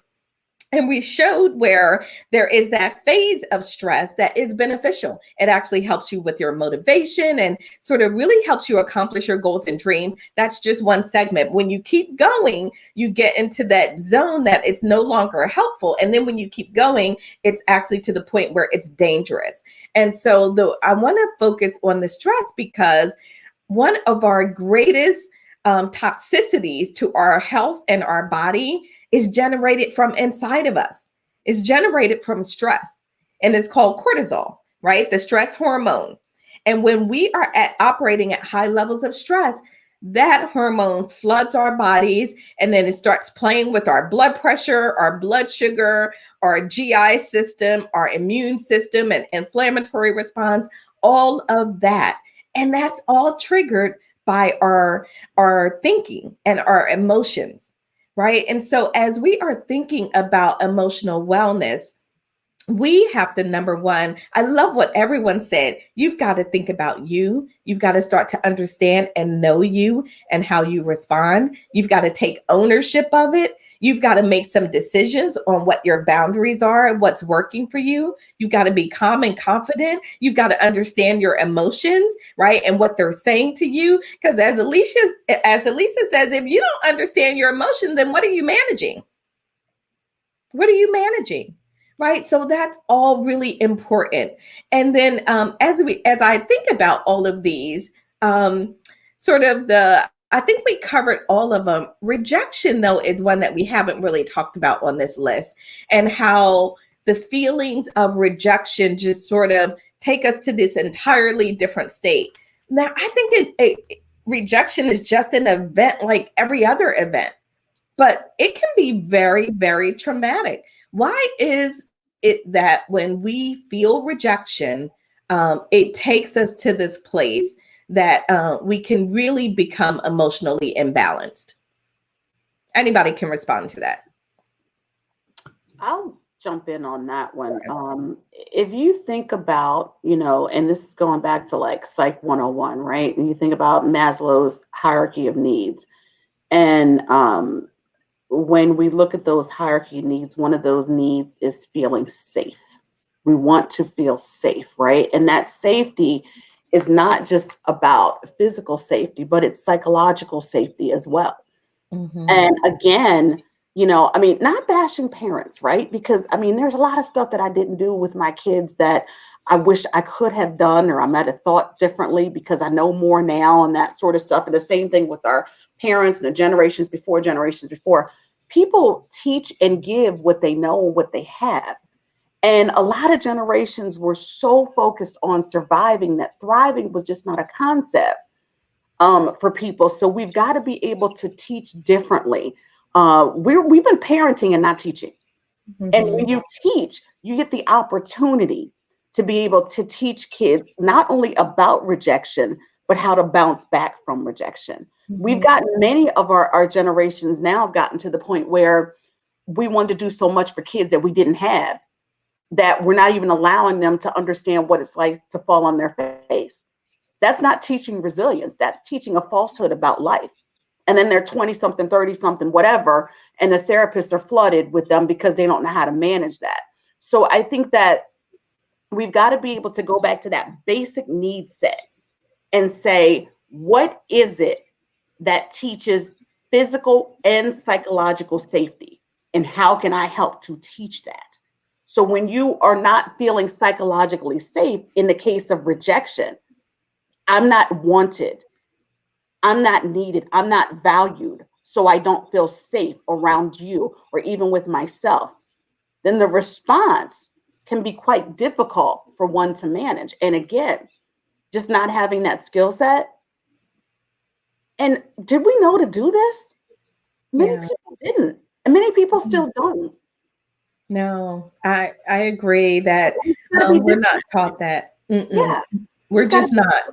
And we showed where there is that phase of stress that is beneficial. It actually helps you with your motivation and sort of really helps you accomplish your goals and dreams. That's just one segment. When you keep going, you get into that zone that it's no longer helpful. And then when you keep going, it's actually to the point where it's dangerous. And so I want to focus on the stress, because one of our greatest toxicities to our health and our body is generated from inside of us. It's generated from stress, and it's called cortisol, right? The stress hormone. And when we are operating at high levels of stress, that hormone floods our bodies, and then it starts playing with our blood pressure, our blood sugar, our GI system, our immune system, and inflammatory response, all of that. And that's all triggered by our thinking and our emotions. Right. And so as we are thinking about emotional wellness, we have to, number one, I love what everyone said. You've got to think about you. You've got to start to understand and know you and how you respond. You've got to take ownership of it. You've got to make some decisions on what your boundaries are and what's working for you. You've got to be calm and confident. You've got to understand your emotions, right? And what they're saying to you. Because as Aleasa says, if you don't understand your emotion, then what are you managing? What are you managing? Right. So that's all really important. And then as I think about all of these, I think we covered all of them. Rejection, though, is one that we haven't really talked about on this list, and how the feelings of rejection just sort of take us to this entirely different state. Now, I think rejection is just an event like every other event, but it can be very, very traumatic. Why is it that when we feel rejection, it takes us to this place that we can really become emotionally imbalanced? Anybody can respond to that. I'll jump in on that one. If you think about, and this is going back to like Psych 101, right? And you think about Maslow's hierarchy of needs. And when we look at those hierarchy needs, one of those needs is feeling safe. We want to feel safe, right? And that safety is not just about physical safety, but it's psychological safety as well. Mm-hmm. And again, not bashing parents, right? Because there's a lot of stuff that I didn't do with my kids that I wish I could have done, or I might have thought differently because I know more now and that sort of stuff. And the same thing with our parents and the generations before. People teach and give what they know and what they have. And a lot of generations were so focused on surviving that thriving was just not a concept for people. So we've got to be able to teach differently. We've been parenting and not teaching. Mm-hmm. And when you teach, you get the opportunity to be able to teach kids not only about rejection, but how to bounce back from rejection. Mm-hmm. We've gotten, many of our generations now have gotten to the point where we want to do so much for kids that we didn't have, that we're not even allowing them to understand what it's like to fall on their face. That's not teaching resilience. That's teaching a falsehood about life. And then they're 20 something, 30 something, whatever. And the therapists are flooded with them because they don't know how to manage that. So I think that we've got to be able to go back to that basic need set and say, what is it that teaches physical and psychological safety? And how can I help to teach that? So when you are not feeling psychologically safe, in the case of rejection, I'm not wanted, I'm not needed, I'm not valued, so I don't feel safe around you or even with myself, then the response can be quite difficult for one to manage. And again, just not having that skill set. And did we know to do this? Many people didn't. And many people still don't. No, I agree that we're not taught that. Yeah. We're just not.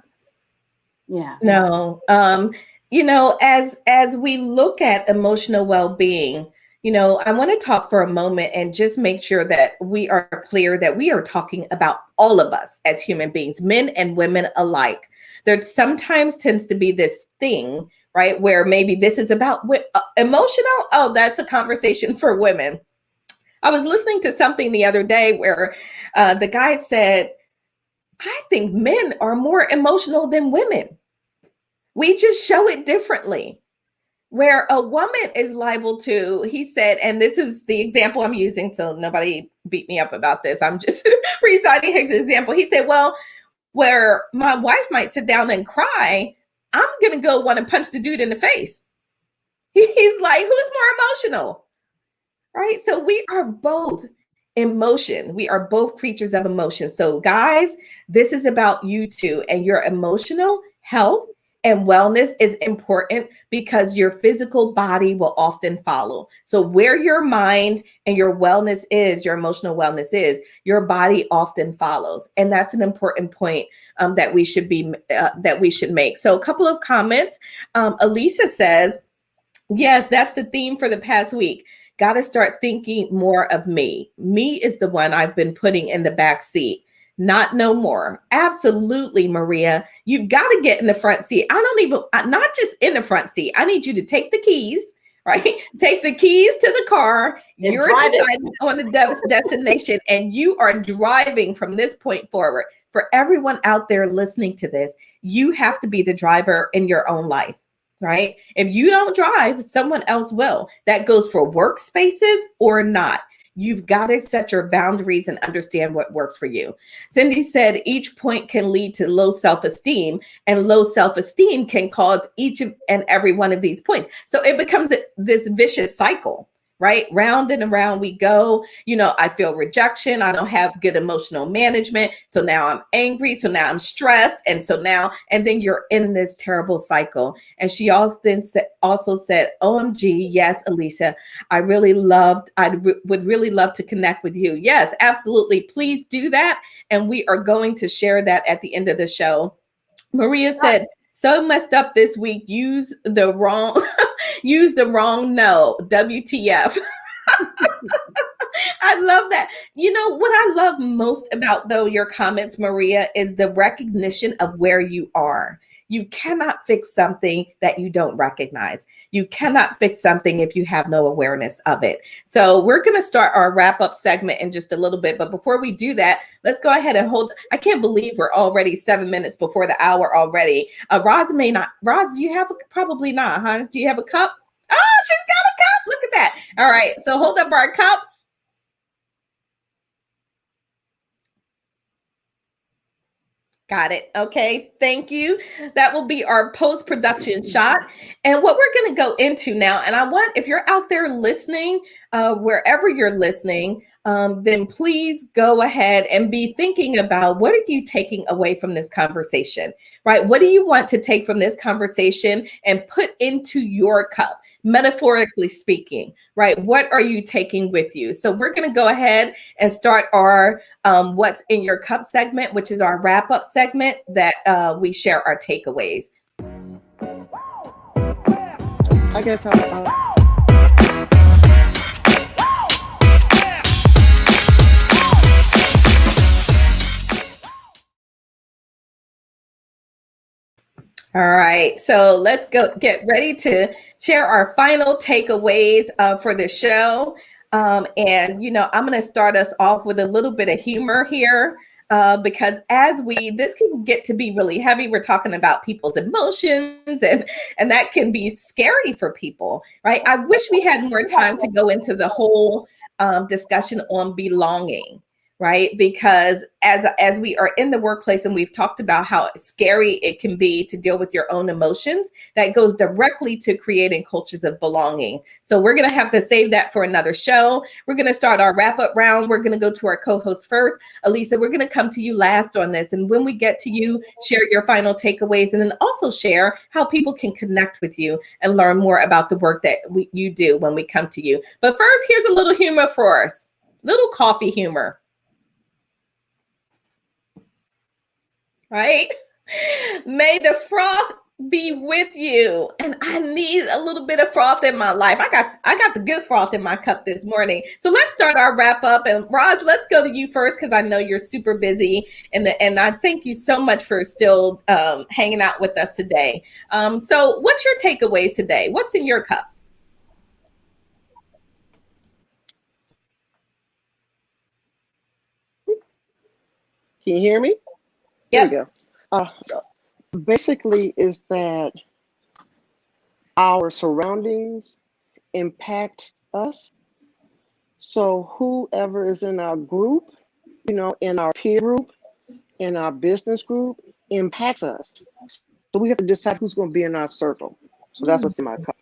Yeah. No. As we look at emotional well-being, I want to talk for a moment and just make sure that we are clear that we are talking about all of us as human beings, men and women alike. There sometimes tends to be this thing, right, where maybe this is about emotional. Oh, that's a conversation for women. I was listening to something the other day where the guy said, I think men are more emotional than women. We just show it differently. Where a woman is liable to, he said, and this is the example I'm using, so nobody beat me up about this. I'm just reciting his example. He said, well, where my wife might sit down and cry, I'm going to go want to punch the dude in the face. He's like, who's more emotional? Right? So we are both emotion. We are both creatures of emotion. So guys, this is about you too, and your emotional health and wellness is important because your physical body will often follow. So where your mind and your wellness is, your emotional wellness is, your body often follows. And that's an important point that we should make. So a couple of comments. Aleasa says, yes, that's the theme for the past week. Got to start thinking more of me. Me is the one I've been putting in the back seat. Not no more. Absolutely, Maria. You've got to get in the front seat. Not just in the front seat. I need you to take the keys, right? Take the keys to the car. You're on the destination and you are driving from this point forward. For everyone out there listening to this, you have to be the driver in your own life. Right? If you don't drive, someone else will. That goes for workspaces or not. You've got to set your boundaries and understand what works for you. Cindy said each point can lead to low self-esteem, and low self-esteem can cause each and every one of these points. So it becomes this vicious cycle. Right? Round and around we go. I feel rejection. I don't have good emotional management. So now I'm angry. So now I'm stressed. And then you're in this terrible cycle. And she also said, OMG, yes, Aleasa, I would really love to connect with you. Yes, absolutely. Please do that. And we are going to share that at the end of the show. Maria said, so messed up this week. Use the wrong no. WTF. I love that. What I love most about your comments, Maria, is the recognition of where you are. You cannot fix something that you don't recognize. You cannot fix something if you have no awareness of it. So we're going to start our wrap-up segment in just a little bit. But before we do that, let's go ahead and I can't believe we're already 7 minutes before the hour already. Roz may not. Roz, do you have probably not, huh? Do you have a cup? Oh, she's got a cup. Look at that. All right. So hold up our cups. Got it. Okay. Thank you. That will be our post-production shot. And what we're going to go into now, and I want, if you're out there listening, wherever you're listening, then please go ahead and be thinking about what are you taking away from this conversation, right? What do you want to take from this conversation and put into your cup? Metaphorically speaking, right? What are you taking with you? So we're going to go ahead and start our What's in Your Cup segment, which is our wrap-up segment that we share our takeaways. I guess All right, so let's get ready to share our final takeaways for the show. And, I'm going to start us off with a little bit of humor here because this can get to be really heavy. We're talking about people's emotions and that can be scary for people, right? I wish we had more time to go into the whole discussion on belonging. right? Because as we are in the workplace and we've talked about how scary it can be to deal with your own emotions, that goes directly to creating cultures of belonging. So we're going to have to save that for another show. We're going to start our wrap up round. We're going to go to our co-host first. Aleasa, we're going to come to you last on this. And when we get to you, share your final takeaways and then also share how people can connect with you and learn more about the work that you do when we come to you. But first, here's a little humor for us, little coffee humor. Right? May the froth be with you. And I need a little bit of froth in my life. I got the good froth in my cup this morning. So let's start our wrap up. And Roz, let's go to you first because I know you're super busy. And I thank you so much for still hanging out with us today. So what's your takeaways today? What's in your cup? Can you hear me? Yep. There we go. Basically, is that our surroundings impact us. So whoever is in our group, in our peer group, in our business group, impacts us. So we have to decide who's going to be in our circle. So that's what's in my cup.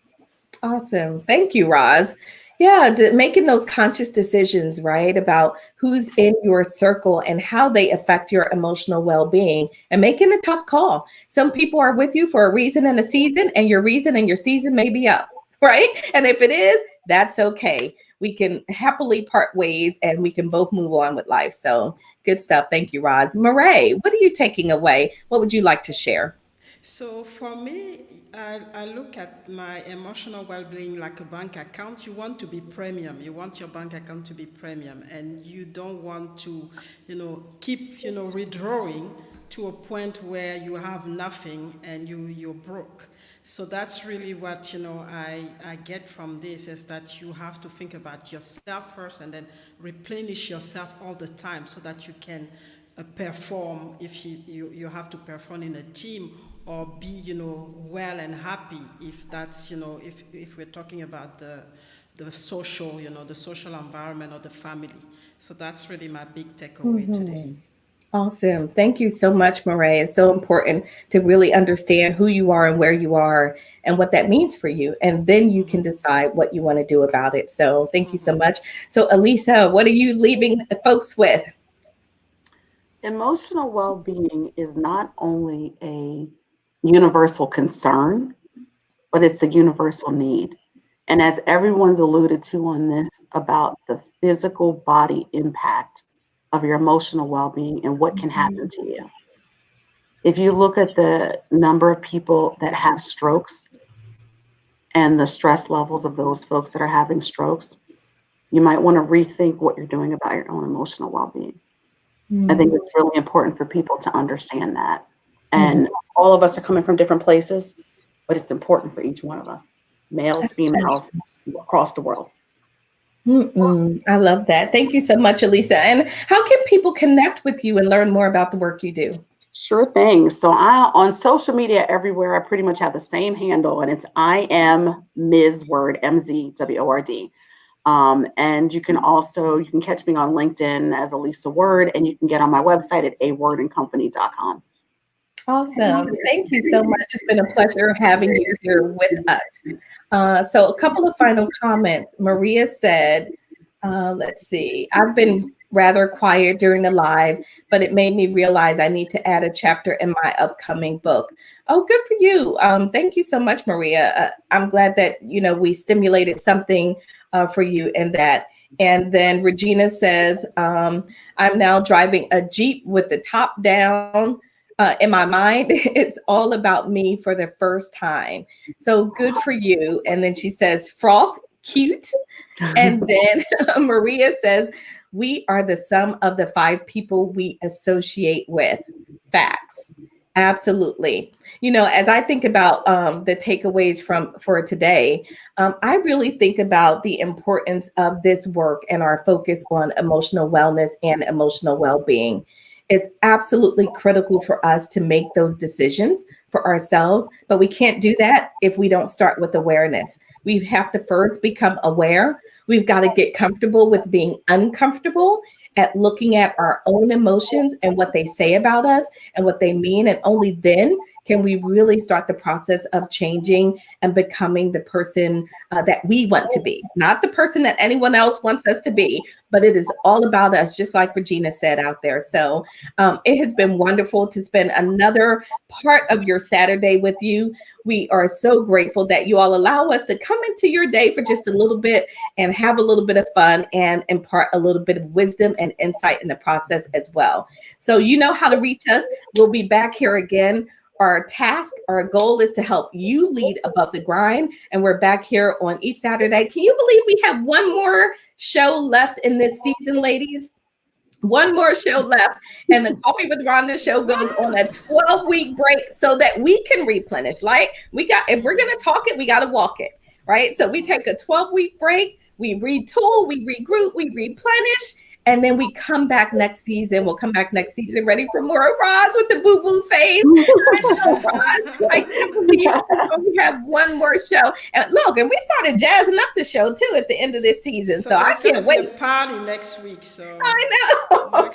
Awesome. Thank you, Roz. Yeah, making those conscious decisions, right, about who's in your circle and how they affect your emotional well-being and making a tough call. Some people are with you for a reason and a season, and your reason and your season may be up, right? And if it is, that's okay. We can happily part ways and we can both move on with life. So good stuff. Thank you, Roz. Mireille, what are you taking away? What would you like to share? So for me, I look at my emotional well-being like a bank account. You want to be premium. You want your bank account to be premium, and you don't want to, keep, withdrawing to a point where you have nothing and you're broke. So that's really what I get from this, is that you have to think about yourself first and then replenish yourself all the time so that you can perform if you have to perform in a team, or be well and happy, if that's if we're talking about the social the social environment or the family. So that's really my big takeaway today. Awesome. Thank you so much, Mireille. It's so important to really understand who you are and where you are and what that means for you. And then you can decide what you want to do about it. So thank you so much. So Aleasa, what are you leaving the folks with? Emotional well-being is not only a universal concern, but it's a universal need. And as everyone's alluded to on this about the physical body impact of your emotional well-being and what can happen to you. If you look at the number of people that have strokes and the stress levels of those folks that are having strokes, you might want to rethink what you're doing about your own emotional well-being. I think it's really important for people to understand that. And all of us are coming from different places, but it's important for each one of us, males, females, across the world. I love that. Thank you so much, Aleasa. And how can people connect with you and learn more about the work you do? Sure thing. So on social media everywhere, I pretty much have the same handle, and it's I am Ms. Word, MZWORD. And you can catch me on LinkedIn as Aleasa Word, and you can get on my website at awordandcompany.com. Awesome. Thank you so much. It's been a pleasure having you here with us. So a couple of final comments. Maria said, let's see, I've been rather quiet during the live, but it made me realize I need to add a chapter in my upcoming book. Oh, good for you. Thank you so much, Maria. I'm glad that, we stimulated something for you in that. And then Regina says, I'm now driving a Jeep with the top down. In my mind, it's all about me for the first time. So good for you. And then she says, froth, cute. And then Maria says, we are the sum of the 5 people we associate with. Facts. Absolutely. As I think about the takeaways for today, I really think about the importance of this work and our focus on emotional wellness and emotional well-being. It's absolutely critical for us to make those decisions for ourselves, but we can't do that if we don't start with awareness. We have to first become aware. We've got to get comfortable with being uncomfortable. at looking at our own emotions and what they say about us and what they mean. And only then can we really start the process of changing and becoming the person that we want to be, not the person that anyone else wants us to be, but it is all about us, just like Regina said out there. So it has been wonderful to spend another part of your Saturday with you. We are so grateful that you all allow us to come into your day for just a little bit and have a little bit of fun and impart a little bit of wisdom and insight in the process as well. So you know how to reach us. We'll be back here again. Our task, our goal is to help you lead above the grind. And we're back here on each Saturday. Can you believe we have one more show left in this season, ladies? One more show left, and the Coffee with Rhonda show goes on a 12-week break so that we can replenish. Like if we're gonna talk it, we gotta walk it, right? So we take a 12-week break, we retool, we regroup, we replenish, and then we come back next season. We'll come back next season ready for more Roz with the boo-boo face. I know, Roz. I can't believe we have one more show. And look, and we started jazzing up the show too at the end of this season. So I can't wait. A party next week. So I know.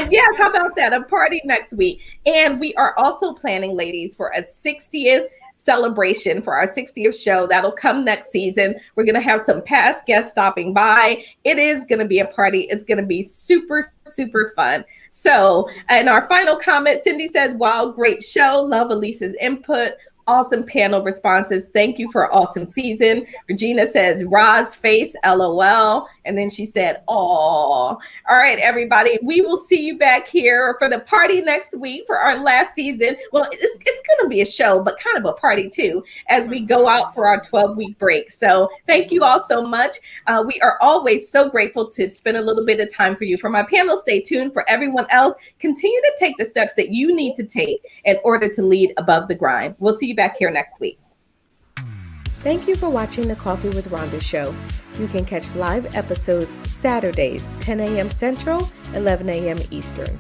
Yes, how about that? A party next week. And we are also planning, ladies, for a 60th celebration for our 60th show. That'll come next season. We're going to have some past guests stopping by. It is going to be a party. It's going to be super, super fun. So, in our final comment, Cindy says, wow, great show. Love Aleasa's input. Awesome panel responses. Thank you for an awesome season. Regina says, Roz face, LOL. And then she said, aw. All right, everybody. We will see you back here for the party next week for our last season. Well, it's going to be a show, but kind of a party too, as we go out for our 12-week break. So thank you all so much. We are always so grateful to spend a little bit of time for you. For my panel, stay tuned. For everyone else, continue to take the steps that you need to take in order to lead above the grind. We'll see you back here next week. Thank you for watching the Coffee with Rhonda show. You can catch live episodes Saturdays, 10 a.m. Central, 11 a.m. Eastern.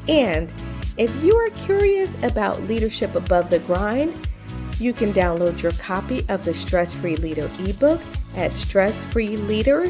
And if you are curious about leadership above the grind, you can download your copy of the Stress Free Leader ebook at stressfreeleaders.com.